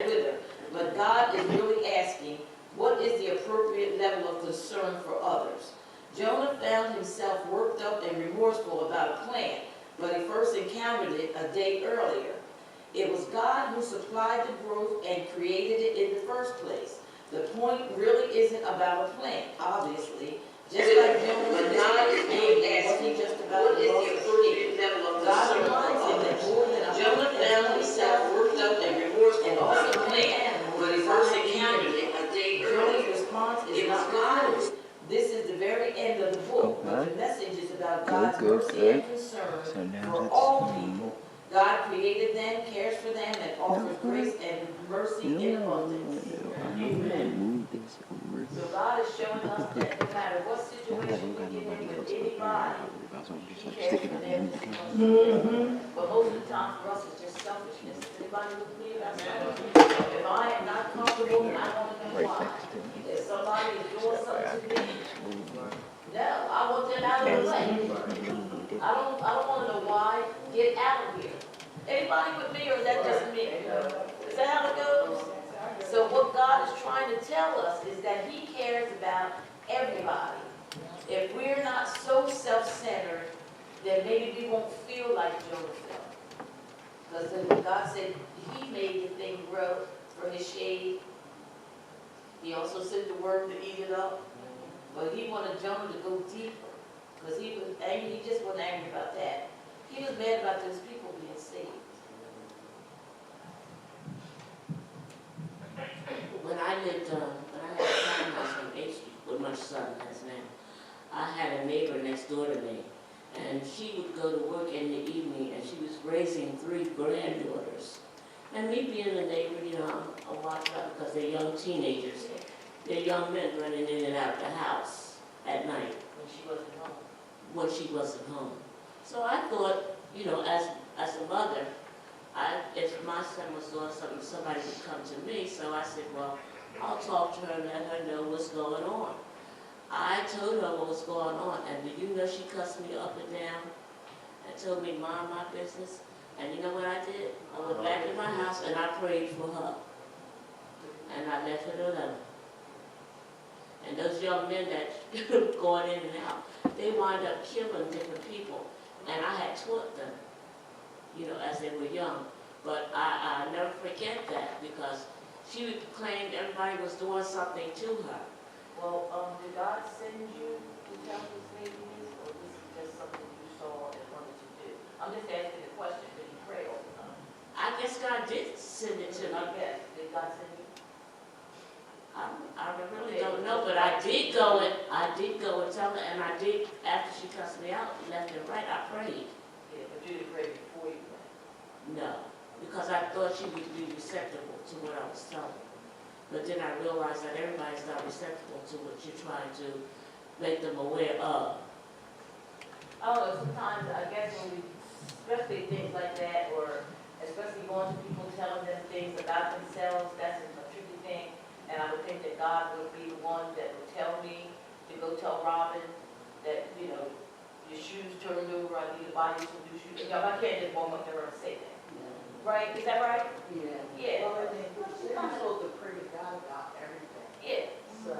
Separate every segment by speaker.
Speaker 1: with her. But God is really asking, what is the appropriate level of concern for others? Jonah found himself worked up and remorseful about a plan, but he first encountered it a day earlier. It was God who supplied the growth and created it in the first place. The point really isn't about a plan, obviously. Just like Jonah's wasn't just about the appropriate level of God reminds him that more than a Jonah found himself worked up and remorseful and also plan, but he first encountered it a day earlier. Jonah's response is not God. This is the very end of the book, but the message is about God's mercy and concern for all people. God created them, cares for them, and offers grace and mercy in abundance. Amen. So God is showing us that no matter what situation we get in with anybody, He cares for them. But most of the time for us, it's just selfishness. Anybody with me about selfishness? If I am not comfortable, I want to know why. If somebody is doing something to me, no, I want them out of the way. I don't want to know why. Get out of here. Anybody with me, or is that just me? Is that how it goes? So what God is trying to tell us is that He cares about everybody. If we're not so self-centered, then maybe we won't feel like Jonah felt. Because God said He made the thing grow for His shade. He also sent the worm to eat it up. But He wanted Jonah to go deeper. Because he was angry. He just wasn't angry about that. He was mad about those people being saved.
Speaker 2: When I had a townhouse on 8th Street, where my son has now, I had a neighbor next door to me, and she would go to work in the evening, and she was raising 3 granddaughters. And me being a neighbor, I watch out because they're young teenagers. They're young men running in and out of the house at night. When she wasn't home. So I thought, as a mother, if my son was doing something, somebody would come to me. So I said, well, I'll talk to her and let her know what's going on. I told her what was going on, and do you know she cussed me up and down and told me mind my business? And you know what I did? I went back in my house and I prayed for her. And I left her alone. And those young men that going in and out, they wind up killing different people. And I had taught them, as they were young. But I never forget that, because she claimed everybody was doing something to her.
Speaker 1: Well, did God send you to tell this lady this, or this is just something you saw and wanted to do? I'm just asking the question, did you pray all the time?
Speaker 2: I guess God did send it to me.
Speaker 1: Yes, did God send you?
Speaker 2: I really don't know, but I did go and tell her, and I did, after she cussed me out left and right, I prayed.
Speaker 1: Yeah, but you didn't pray before you went?
Speaker 2: No, because I thought she would be receptive to what I was telling her. But then I realized that everybody's not receptive to what you're trying to make them aware of.
Speaker 1: I don't know, sometimes I guess when we, especially things like that, or especially going to people telling them things about themselves, that's a tricky thing. And I would think that God would be the one that would tell me to go tell Robin that, your shoes turned over, I need to buy you some new shoes. I can't just walk up to her and say that. Yeah. Right? Is that right?
Speaker 3: Yeah.
Speaker 1: Yeah.
Speaker 3: Well, I mean, you're supposed to pray to God about everything.
Speaker 1: Yeah.
Speaker 3: So,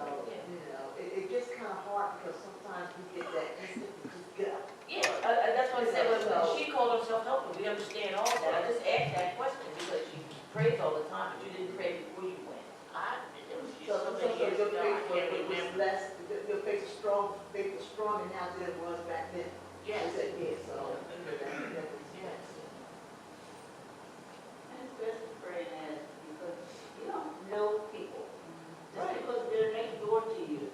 Speaker 3: it gets kind of hard because sometimes we get that instant gut.
Speaker 1: Yeah, that's what I said. When she called herself helper, we understand all that. I just asked that question because she prays all the time, but you didn't pray before you went.
Speaker 3: So your faith was less, your faith is stronger now than it was back then.
Speaker 1: Yes.
Speaker 3: Yeah, so.
Speaker 1: Yes.
Speaker 4: And it's best to pray that because you don't know people. Just because they're next door to you,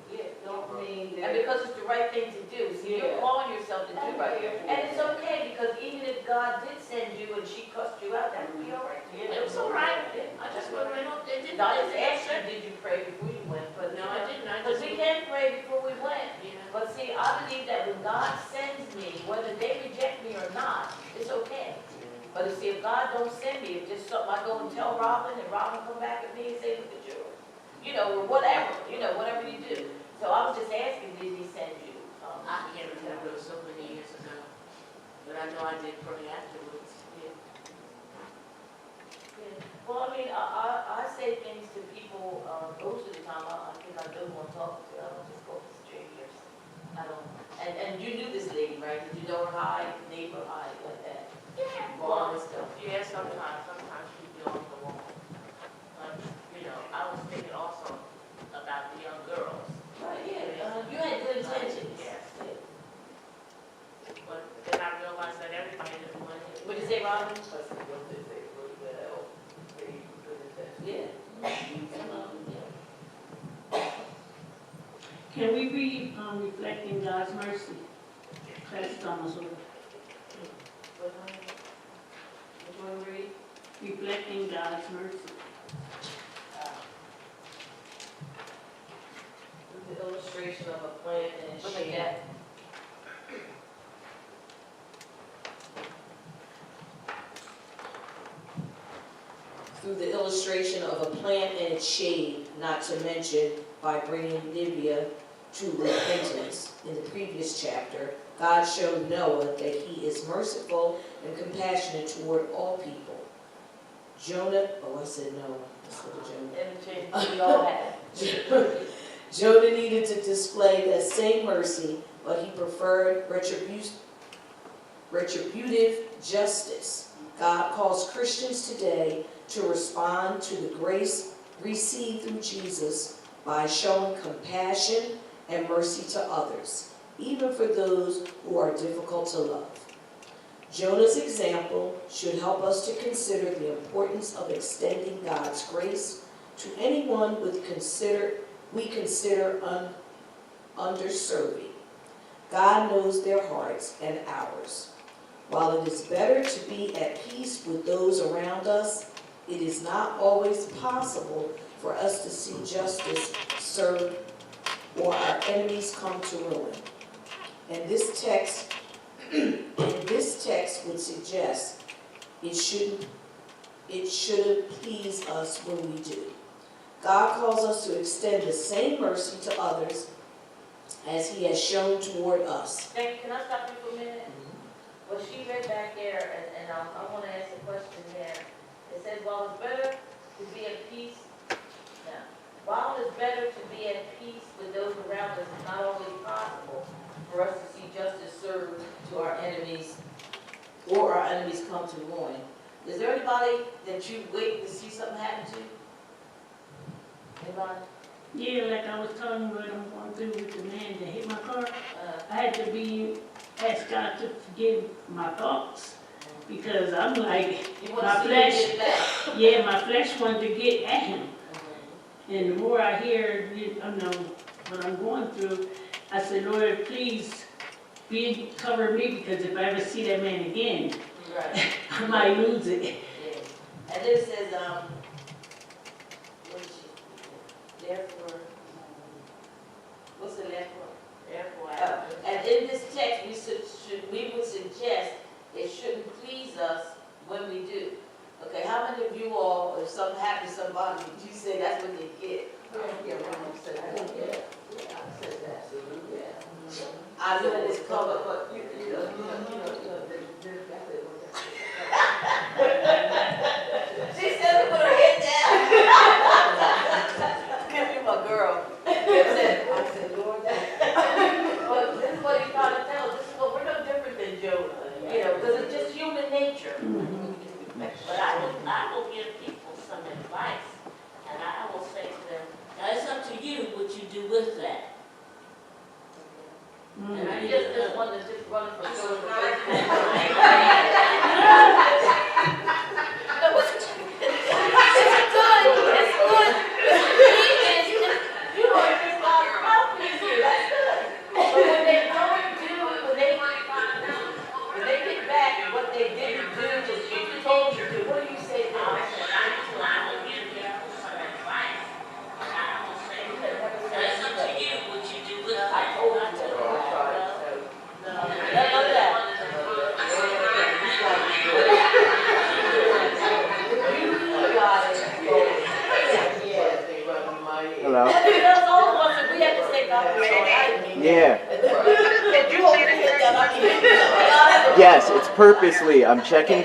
Speaker 4: don't mean that.
Speaker 1: And because it's the right thing to do. See, you're calling yourself to do right. And it's okay, because even if God did send you and she cussed you out, that would be all right.
Speaker 2: It was all right. I just went on. It didn't.
Speaker 1: I just asked you, did you pray before you went? But
Speaker 2: No, I didn't.
Speaker 1: Because we can pray before we went.
Speaker 2: Yeah.
Speaker 1: But see, I believe that when God sends me, whether they reject me or not, it's okay. But see, if God don't send me, if just something I go and tell Robin, and Robin come back at me and say, look at you, or whatever, whatever you do. So I was just asking, did He send you?
Speaker 2: I can't remember, it was so many years ago. But I know I did pray afterwards. Yeah.
Speaker 1: Well, I mean, I I do want to talk to, I don't just go to strangers. I don't, and you knew this lady, right? Did you know her high, neighbor high, like that?
Speaker 2: Yeah,
Speaker 1: Bar and stuff?
Speaker 2: yeah, sometimes she'd be on the wall. But, you know, I was thinking also about the young girls.
Speaker 1: Right, yeah, you had good intentions.
Speaker 2: Yes. But then I realized that everybody didn't want it.
Speaker 1: What'd you say, Robin? Yeah.
Speaker 5: Can we read reflecting God's mercy? Class is almost over.
Speaker 1: Which one read?
Speaker 5: Reflecting God's mercy.
Speaker 1: The illustration of a plant and its shape. Through the illustration of a plant and its shade, not to mention by bringing Libya to repentance. In the previous chapter, God showed Noah that he is merciful and compassionate toward all people. Jonah, oh I said Noah, instead of Jonah.
Speaker 4: We all have.
Speaker 1: Jonah needed to display that same mercy, but he preferred retributive justice. God calls Christians today to respond to the grace received through Jesus by showing compassion and mercy to others, even for those who are difficult to love. Jonah's example should help us to consider the importance of extending God's grace to anyone we consider underserving. God knows their hearts and ours. While it is better to be at peace with those around us, it is not always possible for us to see justice served or our enemies come to ruin. And this text would suggest it should please us when we do. God calls us to extend the same mercy to others as he has shown toward us.
Speaker 4: Can I stop you for a minute? What she read back there, and I want to ask a question there. It says, while it's better to be at peace, while it's better to be at peace with those around us, it's not always possible for us to see justice served to our enemies or our enemies come to ruin. Is there anybody that you wait to see something happen to? Anybody?
Speaker 5: Yeah, like I was telling you what I'm going through with the man that hit my car. I had to ask God to forgive my thoughts because I'm like,
Speaker 1: You want
Speaker 5: my
Speaker 1: to see
Speaker 5: flesh,
Speaker 1: him get back?
Speaker 5: yeah, my flesh wanted to get at him. And the more I hear, what I'm going through, I said, Lord, please cover me because if I ever see that man again,
Speaker 1: Right.
Speaker 5: I might lose it.
Speaker 1: Yeah. And then it says, what is she? Therefore, what's the last one?
Speaker 2: Therefore,
Speaker 1: And in this text, we would suggest it shouldn't please us when we do. Okay, how many of you all, if something happened to somebody, did you say that's what they get?
Speaker 3: Yeah, I said that. Yeah, I said that. Yeah.
Speaker 1: I know it was covered.
Speaker 3: But you know, there's definitely one that's.
Speaker 1: She said, put her head down. Give me my girl.
Speaker 3: I said, Lord,
Speaker 1: But this is what he's trying to tell us. This is what we're no different than Jonah, you know, because it's just human nature.
Speaker 2: but I will give people some advice, and I will say to them, now it's up to you what you do with that. And I
Speaker 1: Just one that's just running for
Speaker 6: Hello?
Speaker 1: That's all of us, and we have to say God bless.
Speaker 6: Yeah.
Speaker 1: Can you hold your head down? I mean,
Speaker 6: Yes, it's purposely. I'm checking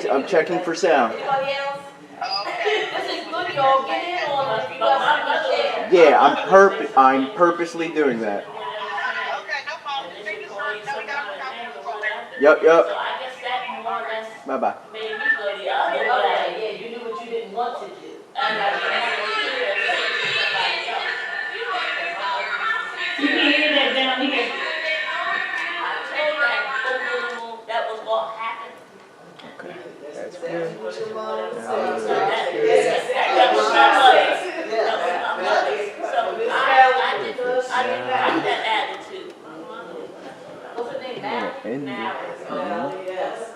Speaker 6: for sound.
Speaker 1: anybody else? This is good, y'all. Get in on us. You got something to share.
Speaker 6: Yeah, I'm purposely doing that.
Speaker 2: Okay, no problem. And then you call you some kind of name or whatever.
Speaker 6: Yup,
Speaker 2: So
Speaker 6: yup.
Speaker 2: I guess that more or less
Speaker 6: Bye-bye.
Speaker 2: made me go the other
Speaker 4: Okay,
Speaker 2: way.
Speaker 4: yeah, you knew what you didn't want to do.
Speaker 2: And I didn't want to hear it say to somebody else.
Speaker 5: You can hear that down here.
Speaker 2: I told that fool that was going to happen.
Speaker 6: Okay. That's
Speaker 3: That's
Speaker 6: good.
Speaker 3: what your mom
Speaker 6: Yeah.
Speaker 3: said.
Speaker 2: So that
Speaker 3: Yes.
Speaker 2: that was my mother.
Speaker 3: Yeah.
Speaker 2: That was my mother. So I didn't like that attitude. My mother was.
Speaker 4: What's her name,
Speaker 6: I'm gonna
Speaker 4: Mary?
Speaker 6: end it.
Speaker 2: Mary.
Speaker 3: Well, yes.